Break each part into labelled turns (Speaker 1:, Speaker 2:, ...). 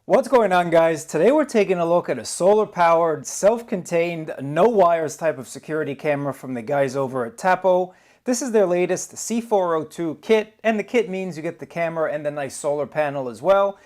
Speaker 1: What's going on, guys? Today we're taking a look at a solar-powered, self-contained, no wires type of security camera from the guys over at Tapo. This is their latest C402 kit, and the kit means you get the camera and the nice solar panel as well.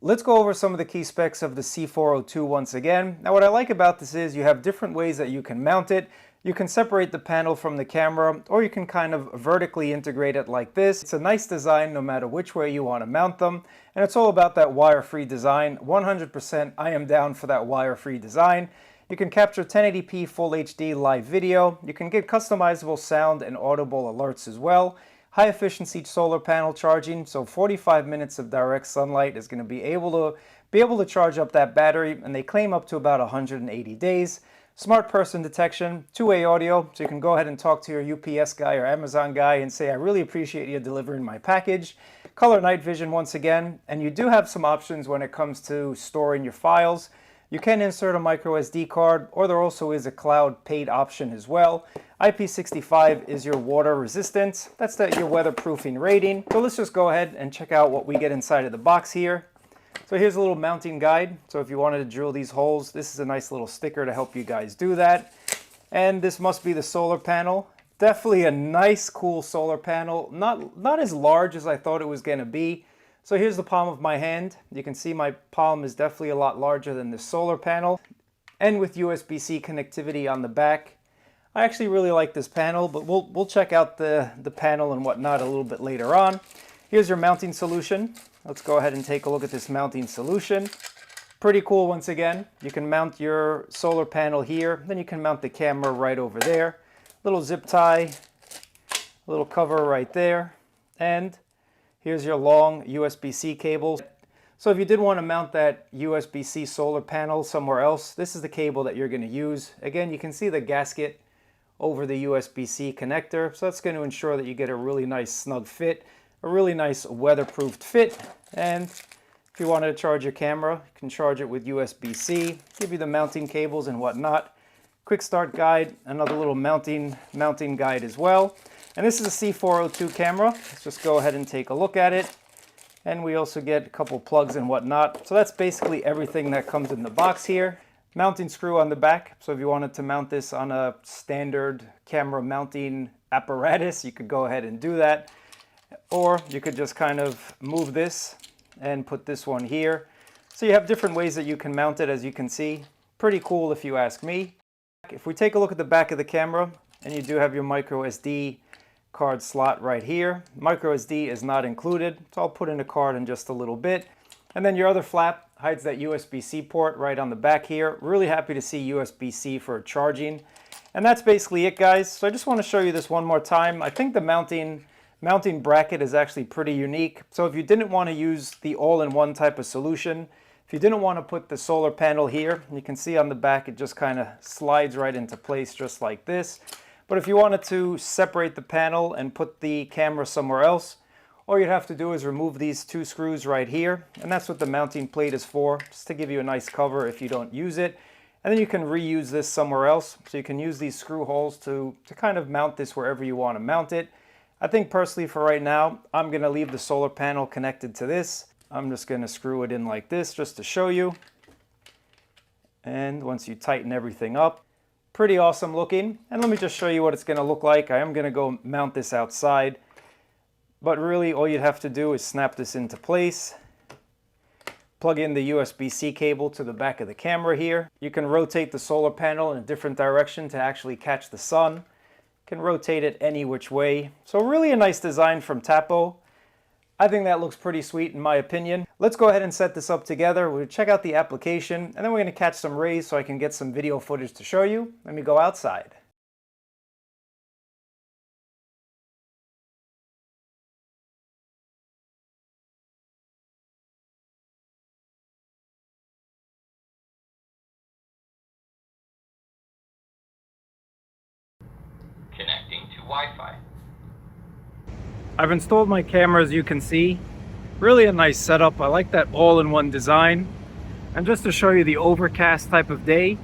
Speaker 1: Let's go over some of the key specs of the C402 once again. Now what I like about this is you have different ways that you can mount it. You can separate the panel from the camera, or you can kind of vertically integrate it like this. It's a nice design no matter which way you want to mount them. And it's all about that wire-free design. 100% I am down for that wire-free design. You can capture 1080p Full HD live video. You can get customizable sound and audible alerts as well. High efficiency solar panel charging, so 45 minutes of direct sunlight is going to be able to charge up that battery, and they claim up to about 180 days. Smart person detection, two-way audio, so you can go ahead and talk to your UPS guy or Amazon guy and say, I really appreciate you delivering my package. Color night vision once again, and you do have some options when it comes to storing your files. You can insert a micro SD card, or there also is a cloud paid option as well. IP65 is your water resistance. That's your weatherproofing rating. So let's just go ahead and check out what we get inside of the box here. So here's a little mounting guide. So if you wanted to drill these holes, this is a nice little sticker to help you guys do that. And this must be the solar panel. Definitely a nice, cool solar panel. Not as large as I thought it was going to be. So here's the palm of my hand. You can see my palm is definitely a lot larger than the solar panel. And with USB-C connectivity on the back. I actually really like this panel, but we'll check out the panel and whatnot a little bit later on. Here's your mounting solution. Let's go ahead and take a look at this mounting solution. Pretty cool once again. You can mount your solar panel here, then you can mount the camera right over there. Little zip tie, little cover right there, and here's your long USB-C cable. So if you did want to mount that USB-C solar panel somewhere else, this is the cable that you're going to use. Again, you can see the gasket over the USB-C connector, so that's going to ensure that you get a really nice snug fit, a really nice weatherproofed fit. And if you wanted to charge your camera, you can charge it with USB-C, give you the mounting cables and whatnot. Quick start guide, another little mounting guide as well. And this is a C402 camera. Let's just go ahead and take a look at it. And we also get a couple plugs and whatnot. So that's basically everything that comes in the box here. Mounting screw on the back. So if you wanted to mount this on a standard camera mounting apparatus, you could go ahead and do that. Or you could just kind of move this and put this one here. So you have different ways that you can mount it, as you can see. Pretty cool if you ask me. If we take a look at the back of the camera, and you do have your micro SD card slot right here. Micro SD is not included, so I'll put in a card in just a little bit. And then your other flap hides that USB-C port right on the back here. Really happy to see USB-C for charging. And that's basically it, guys. So I just want to show you this one more time. I think the mounting bracket is actually pretty unique. So if you didn't want to use the all-in-one type of solution, if you didn't want to put the solar panel here, you can see on the back it just kind of slides right into place just like this. But if you wanted to separate the panel and put the camera somewhere else, all you'd have to do is remove these two screws right here. And that's what the mounting plate is for, just to give you a nice cover if you don't use it. And then you can reuse this somewhere else. So you can use these screw holes to kind of mount this wherever you want to mount it. I think personally for right now, I'm going to leave the solar panel connected to this. I'm just going to screw it in like this just to show you. And once you tighten everything up, pretty awesome looking. And let me just show you what it's going to look like. I am going to go mount this outside. But really all you'd have to do is snap this into place. Plug in the USB-C cable to the back of the camera here. You can rotate the solar panel in a different direction to actually catch the sun. Can rotate it any which way. So really a nice design from Tapo. I think that looks pretty sweet in my opinion. Let's go ahead and set this up together. We'll check out the application, and then we're going to catch some rays so I can get some video footage to show you. Let me go outside.
Speaker 2: Connecting to Wi-Fi.
Speaker 1: I've installed my camera, as you can see. Really a nice setup. I like that all-in-one design. And just to show you the overcast type of day,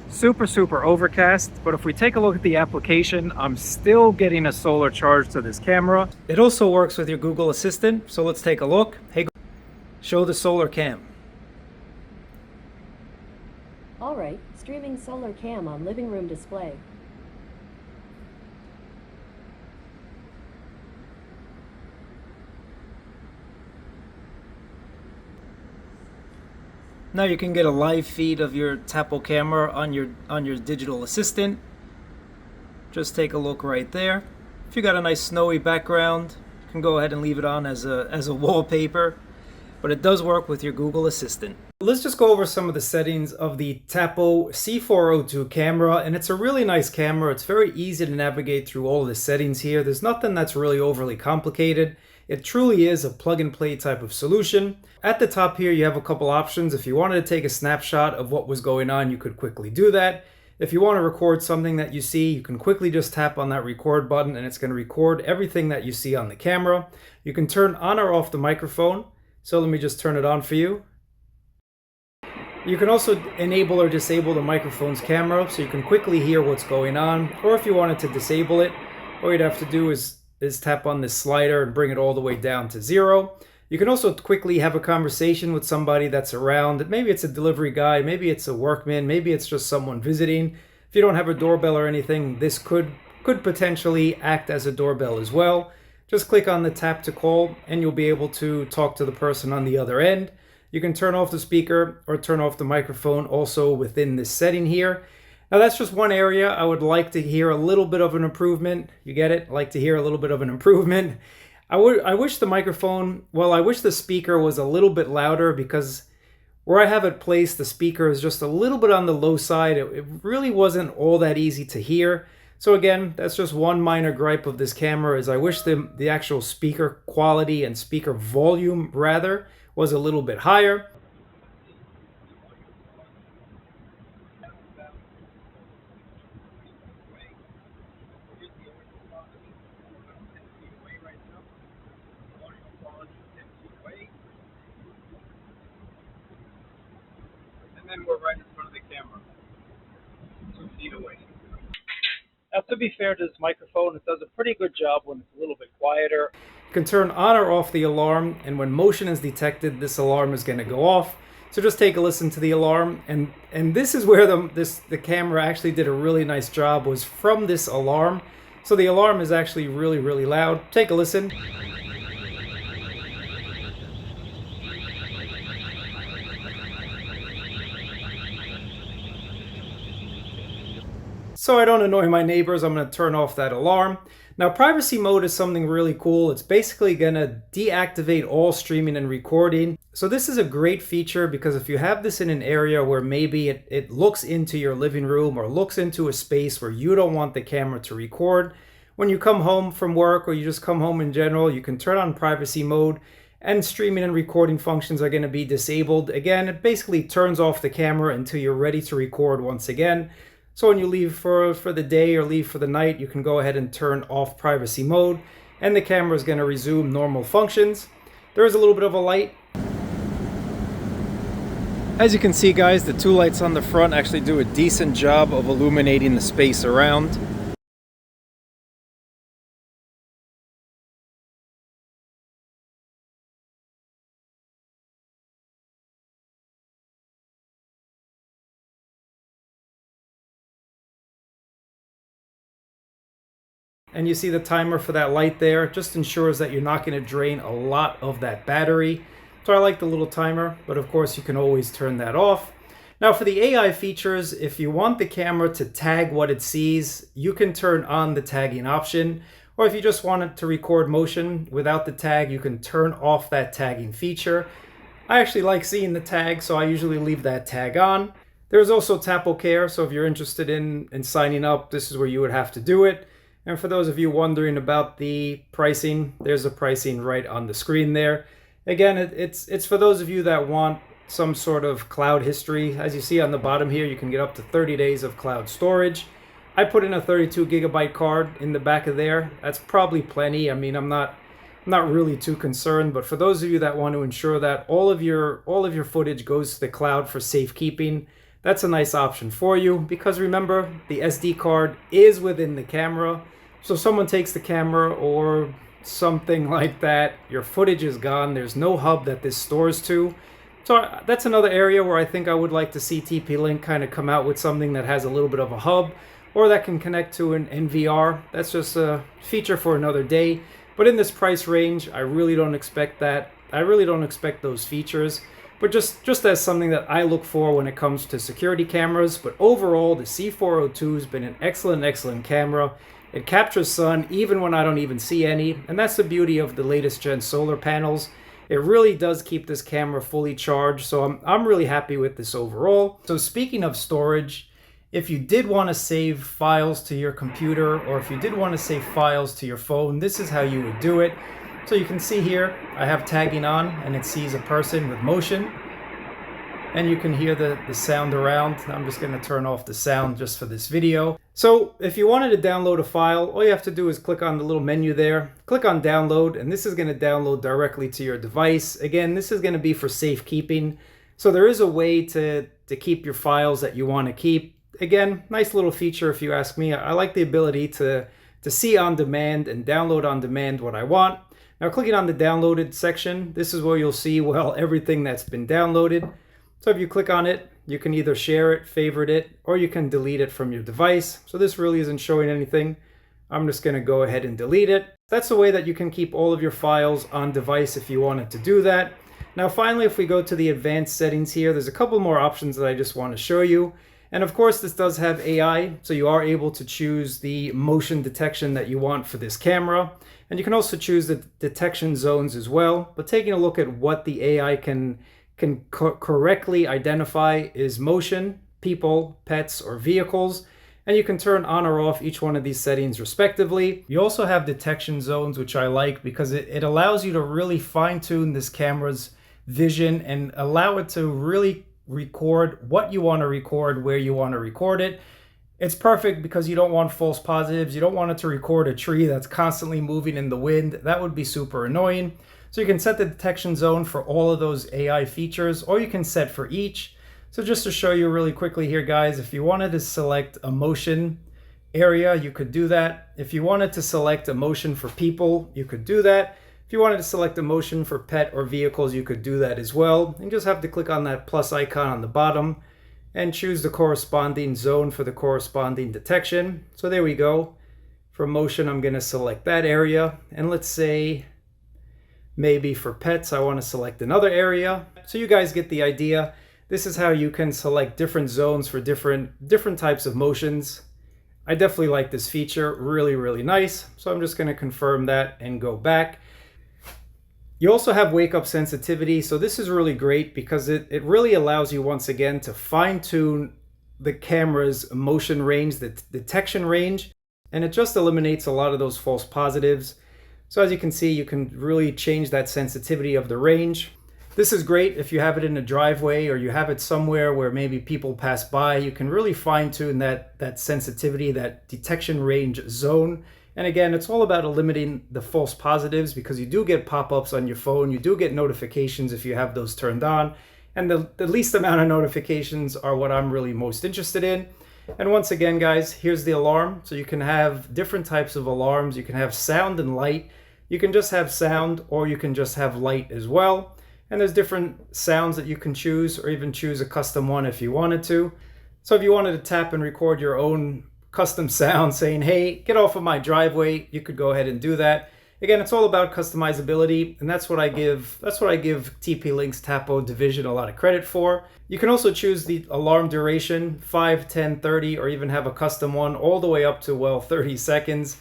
Speaker 1: super overcast. But if we take a look at the application, I'm still getting a solar charge to this camera. It also works with your Google Assistant, so let's take a look. Hey, show the solar cam.
Speaker 3: Alright, streaming solar cam on living room display.
Speaker 1: Now you can get a live feed of your Tapo camera on your digital assistant. Just take a look right there. If you got a nice snowy background, you can go ahead and leave it on as a wallpaper. But it does work with your Google Assistant. Let's just go over some of the settings of the Tapo C402 camera, and it's a really nice camera. It's very easy to navigate through all of the settings here. There's nothing that's really overly complicated. It truly is a plug and play type of solution. At the top here, you have a couple options. If you wanted to take a snapshot of what was going on, you could quickly do that. If you want to record something that you see, you can quickly just tap on that record button and it's going to record everything that you see on the camera. You can turn on or off the microphone. So let me just turn it on for you. You can also enable or disable the microphone's camera so you can quickly hear what's going on. Or if you wanted to disable it, all you'd have to do is tap on this slider and bring it all the way down to 0. You can also quickly have a conversation with somebody that's around. Maybe it's a delivery guy, maybe it's a workman, maybe it's just someone visiting. If you don't have a doorbell or anything, this could potentially act as a doorbell as well. Just click on the tap to call and you'll be able to talk to the person on the other end. You can turn off the speaker or turn off the microphone also within this setting here. Now that's just one area. I would like to hear a little bit of an improvement. You get it? Like to hear a little bit of an improvement. I wish the microphone, well, I wish the speaker was a little bit louder, because where I have it placed, the speaker is just a little bit on the low side. It really wasn't all that easy to hear. So again, that's just one minor gripe of this camera, is I wish the actual speaker quality and speaker volume rather was a little bit higher.
Speaker 4: And then we're right in front of the camera, 2 feet away.
Speaker 1: Now, to be fair to this microphone, it does a pretty good job when it's a little bit quieter. You can turn on or off the alarm, and when motion is detected, this alarm is going to go off. So just take a listen to the alarm, and this is where the camera actually did a really nice job, was from this alarm. So the alarm is actually really, really loud. Take a listen. So I don't annoy my neighbors, I'm going to turn off that alarm. Now, privacy mode is something really cool. It's basically going to deactivate all streaming and recording. So this is a great feature, because if you have this in an area where maybe it looks into your living room or looks into a space where you don't want the camera to record, when you come home from work or you just come home in general, you can turn on privacy mode and streaming and recording functions are going to be disabled. Again, it basically turns off the camera until you're ready to record once again. So when you leave for the day or leave for the night, you can go ahead and turn off privacy mode and the camera is going to resume normal functions. There is a little bit of a light. As you can see, guys, the 2 lights on the front actually do a decent job of illuminating the space around. And you see the timer for that light there. It just ensures that you're not going to drain a lot of that battery. So I like the little timer, but of course you can always turn that off. Now for the AI features, if you want the camera to tag what it sees, you can turn on the tagging option. Or if you just want it to record motion without the tag, you can turn off that tagging feature. I actually like seeing the tag, so I usually leave that tag on. There's also Tapo Care, so if you're interested in signing up, this is where you would have to do it. And for those of you wondering about the pricing, there's a pricing right on the screen there. Again, it's for those of you that want some sort of cloud history. As you see on the bottom here, you can get up to 30 days of cloud storage. I put in a 32 gigabyte card in the back of there. That's probably plenty. I mean, I'm not really too concerned, but for those of you that want to ensure that all of your footage goes to the cloud for safekeeping, that's a nice option for you, because remember, the SD card is within the camera. So if someone takes the camera or something like that, your footage is gone. There's no hub that this stores to. So that's another area where I think I would like to see TP-Link kind of come out with something that has a little bit of a hub, or that can connect to an NVR. That's just a feature for another day. But in this price range, I really don't expect that. I really don't expect those features. But just as something that I look for when it comes to security cameras. But overall, the C402 has been an excellent camera. It captures sun even when I don't even see any. And that's the beauty of the latest gen solar panels. It really does keep this camera fully charged. So I'm really happy with this overall. So speaking of storage, if you did want to save files to your computer, or if you did want to save files to your phone, this is how you would do it. So you can see here, I have tagging on and it sees a person with motion. And you can hear the sound around. I'm just going to turn off the sound just for this video. So if you wanted to download a file, all you have to do is click on the little menu there, click on download, and this is going to download directly to your device. Again, this is going to be for safekeeping. So there is a way to keep your files that you want to keep. Again, nice little feature if you ask me. I like the ability to see on demand and download on demand what I want. Now clicking on the downloaded section, this is where you'll see, well, everything that's been downloaded. So if you click on it, you can either share it, favorite it, or you can delete it from your device. So this really isn't showing anything. I'm just going to go ahead and delete it. That's the way that you can keep all of your files on device if you wanted to do that. Now finally, if we go to the advanced settings here, there's a couple more options that I just want to show you. And of course, this does have AI, so you are able to choose the motion detection that you want for this camera. And you can also choose the detection zones as well. But taking a look at what the AI can correctly identify is motion, people, pets, or vehicles. And you can turn on or off each one of these settings respectively. You also have detection zones, which I like because it allows you to really fine-tune this camera's vision and allow it to really record what you want to record, where you want to record it. It's perfect because you don't want false positives. You don't want it to record a tree that's constantly moving in the wind. That would be super annoying. So you can set the detection zone for all of those AI features, or you can set for each. So just to show you really quickly here, guys, if you wanted to select a motion area, you could do that. If you wanted to select a motion for people, you could do that. If you wanted to select a motion for pet or vehicles, you could do that as well. You just have to click on that plus icon on the bottom and choose the corresponding zone for the corresponding detection. So there we go. For motion, I'm going to select that area. And let's say maybe for pets, I want to select another area. So you guys get the idea. This is how you can select different zones for different types of motions. I definitely like this feature, really nice. So I'm just going to confirm that and go back. You also have wake up sensitivity. So this is really great because it really allows you once again to fine tune the camera's motion range, the detection range, and it just eliminates a lot of those false positives. So as you can see, you can really change that sensitivity of the range. This is great if you have it in a driveway or you have it somewhere where maybe people pass by. You can really fine tune that sensitivity, that detection range zone. And again, it's all about eliminating the false positives because you do get pop-ups on your phone. You do get notifications if you have those turned on. And the least amount of notifications are what I'm really most interested in. And once again, guys, here's the alarm. So you can have different types of alarms. You can have sound and light. You can just have sound, or you can just have light as well. And there's different sounds that you can choose, or even choose a custom one if you wanted to. So if you wanted to tap and record your own custom sound saying, hey, get off of my driveway, you could go ahead and do that. Again, it's all about customizability, and that's what I give TP-Link's Tapo division a lot of credit for. You can also choose the alarm duration, 5, 10, 30, or even have a custom one all the way up to, well, 30 seconds.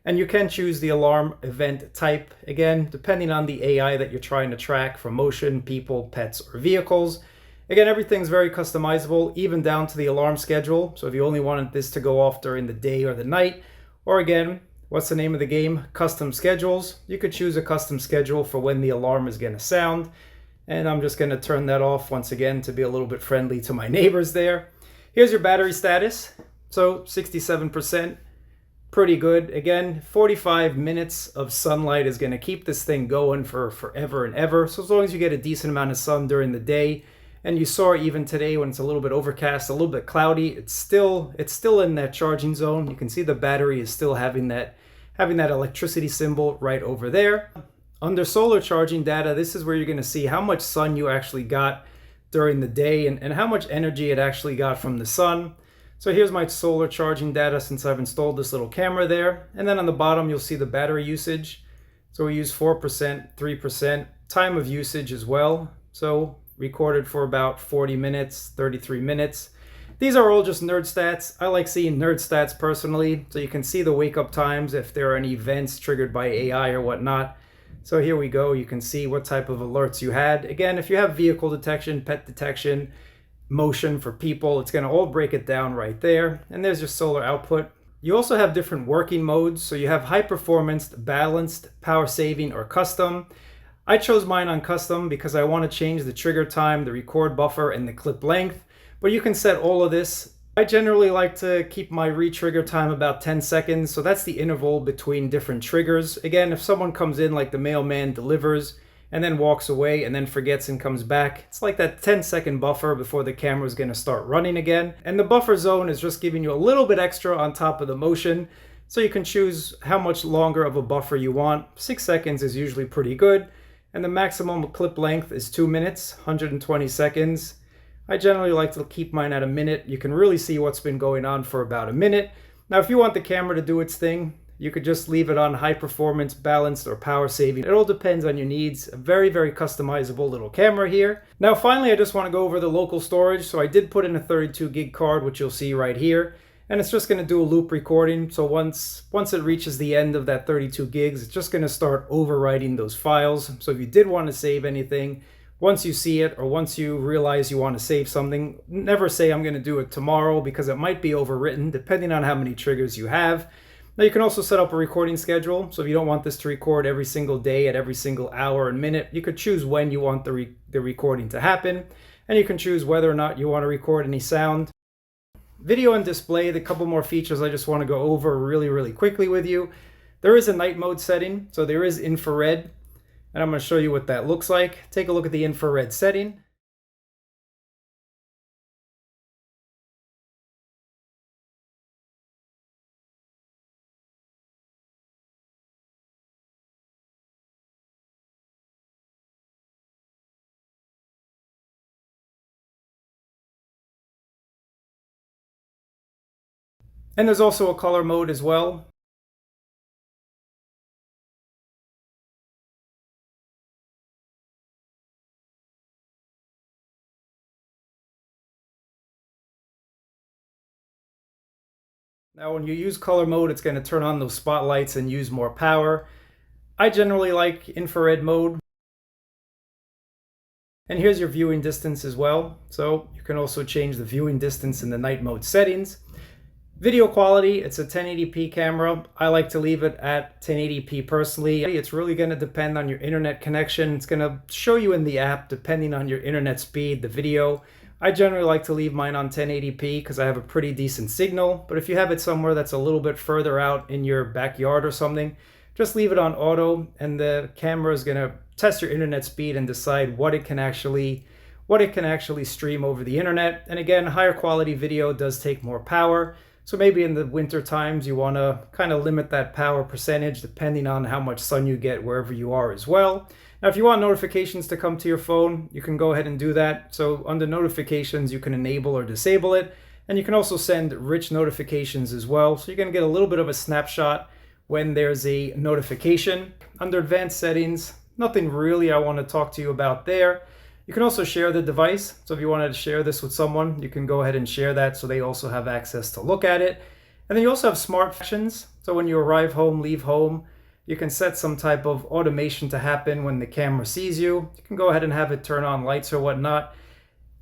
Speaker 1: And you can choose the alarm event type, again, depending on the AI that you're trying to track for motion, people, pets, or vehicles. Again, everything's very customizable, even down to the alarm schedule. So if you only wanted this to go off during the day or the night, or again, what's the name of the game? Custom schedules. You could choose a custom schedule for when the alarm is going to sound. And I'm just going to turn that off once again to be a little bit friendly to my neighbors there. Here's your battery status. So 67%. Pretty good. Again, 45 minutes of sunlight is going to keep this thing going for forever and ever. So as long as you get a decent amount of sun during the day, and you saw even today when it's a little bit overcast, a little bit cloudy, it's still in that charging zone. You can see the battery is still having that electricity symbol right over there. Under solar charging data, this is where you're going to see how much sun you actually got during the day and how much energy it actually got from the sun. So here's my solar charging data since I've installed this little camera there. And then on the bottom, you'll see the battery usage. So we use 4%, 3%, time of usage as well. So recorded for about 40 minutes, 33 minutes. These are all just nerd stats. I like seeing nerd stats personally, so you can see the wake up times if there are any events triggered by AI or whatnot. So here we go. You can see what type of alerts you had. Again, if you have vehicle detection, pet detection, motion for people, it's going to all break it down right there. And there's your solar output. You also have different working modes. So you have high performance, balanced, power saving, or custom. I chose mine on custom because I want to change the trigger time, the record buffer, and the clip length. But you can set all of this. I generally like to keep my re-trigger time about 10 seconds, so that's the interval between different triggers. Again, if someone comes in like the mailman delivers and then walks away and then forgets and comes back, it's like that 10-second buffer before the camera is going to start running again. And the buffer zone is just giving you a little bit extra on top of the motion, so you can choose how much longer of a buffer you want. 6 seconds is usually pretty good, and the maximum clip length is 2 minutes, 120 seconds. I generally like to keep mine at a minute. You can really see what's been going on for about a minute. Now, if you want the camera to do its thing, you could just leave it on high performance, balanced, or power saving. It all depends on your needs. A very, very customizable little camera here. Now, finally, I just want to go over the local storage. So I did put in a 32 gig card, which you'll see right here. And it's just going to do a loop recording. So once it reaches the end of that 32 gigs, it's just going to start overwriting those files. So if you did want to save anything, once you see it or once you realize you want to save something, never say I'm going to do it tomorrow because it might be overwritten depending on how many triggers you have. Now you can also set up a recording schedule. So if you don't want this to record every single day at every single hour and minute, you could choose when you want the recording to happen. And you can choose whether or not you want to record any sound. Video and display, the couple more features I just want to go over really quickly with you. There is a night mode setting, so there is infrared. And I'm going to show you what that looks like. Take a look at the infrared setting. And there's also a color mode as well. Now when you use color mode, it's going to turn on those spotlights and use more power. I generally like infrared mode. And here's your viewing distance as well. So you can also change the viewing distance in the night mode settings. Video quality, it's a 1080p camera. I like to leave it at 1080p personally. It's really going to depend on your internet connection. It's going to show you in the app depending on your internet speed, the video. I generally like to leave mine on 1080p because I have a pretty decent signal. But if you have it somewhere that's a little bit further out in your backyard or something, just leave it on auto and the camera is going to test your internet speed and decide what it can actually stream over the internet. And again, higher quality video does take more power. So maybe in the winter times, you want to kind of limit that power percentage depending on how much sun you get wherever you are as well. Now, if you want notifications to come to your phone, you can go ahead and do that. So under notifications, you can enable or disable it. And you can also send rich notifications as well. So you're going to get a little bit of a snapshot when there's a notification. Under advanced settings, nothing really I want to talk to you about there. You can also share the device. So if you wanted to share this with someone, you can go ahead and share that so they also have access to look at it. And then you also have smart functions. So when you arrive home, leave home, you can set some type of automation to happen when the camera sees you. You can go ahead and have it turn on lights or whatnot.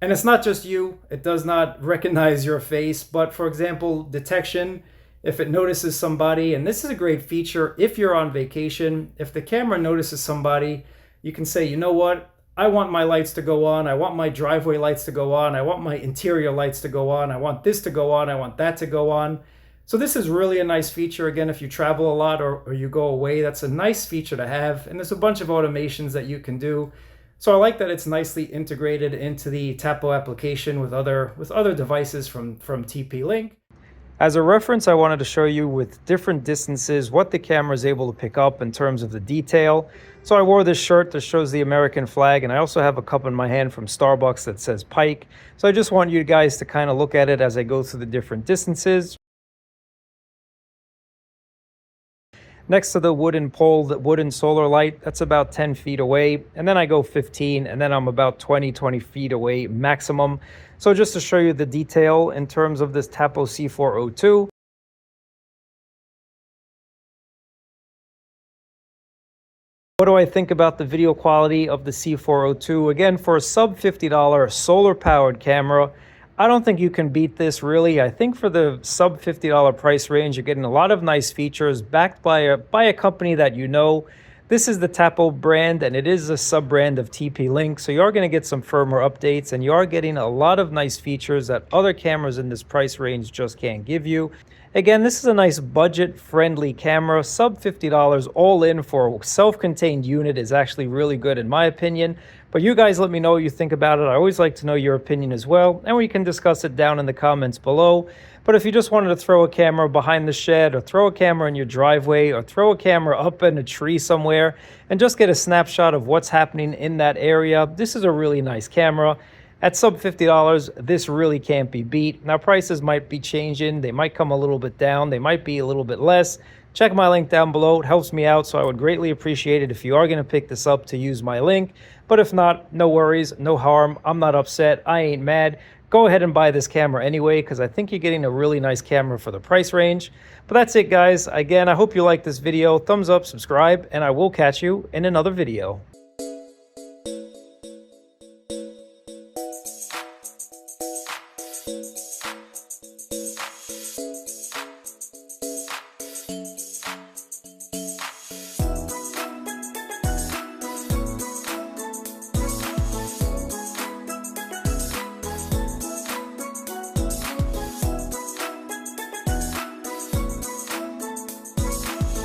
Speaker 1: And it's not just you. It does not recognize your face. But for example, detection, if it notices somebody, and this is a great feature if you're on vacation, if the camera notices somebody, you can say, you know what? I want my lights to go on. I want my driveway lights to go on. I want my interior lights to go on. I want this to go on. I want that to go on. So this is really a nice feature. Again, if you travel a lot or you go away, that's a nice feature to have. And there's a bunch of automations that you can do. So I like that it's nicely integrated into the Tapo application with other devices from TP-Link. As a reference, I wanted to show you with different distances what the camera is able to pick up in terms of the detail. So I wore this shirt that shows the American flag, and I also have a cup in my hand from Starbucks that says Pike. So I just want you guys to kind of look at it as I go through the different distances. Next to the wooden pole, the wooden solar light, that's about 10 feet away. And then I go 15, and then I'm about 20 feet away maximum. So just to show you the detail in terms of this Tapo C402. What do I think about the video quality of the C402? Again, for a sub $50 solar powered camera, I don't think you can beat this really. I think for the sub $50 price range, you're getting a lot of nice features backed by a company that you know. This is the Tapo brand, and it is a sub-brand of TP-Link, so you are going to get some firmware updates, and you are getting a lot of nice features that other cameras in this price range just can't give you. Again, this is a nice budget-friendly camera, sub $50 all in for a self-contained unit is actually really good in my opinion. But you guys let me know what you think about it. I always like to know your opinion as well, and we can discuss it down in the comments below. But if you just wanted to throw a camera behind the shed, or throw a camera in your driveway, or throw a camera up in a tree somewhere, and just get a snapshot of what's happening in that area, this is a really nice camera. At sub $50, this really can't be beat. Now, prices might be changing. They might come a little bit down. They might be a little bit less. Check my link down below. It helps me out, so I would greatly appreciate it if you are going to pick this up to use my link. But if not, no worries, no harm. I'm not upset. I ain't mad. Go ahead and buy this camera anyway, because I think you're getting a really nice camera for the price range. But that's it, guys. Again, I hope you liked this video. Thumbs up, subscribe, and I will catch you in another video.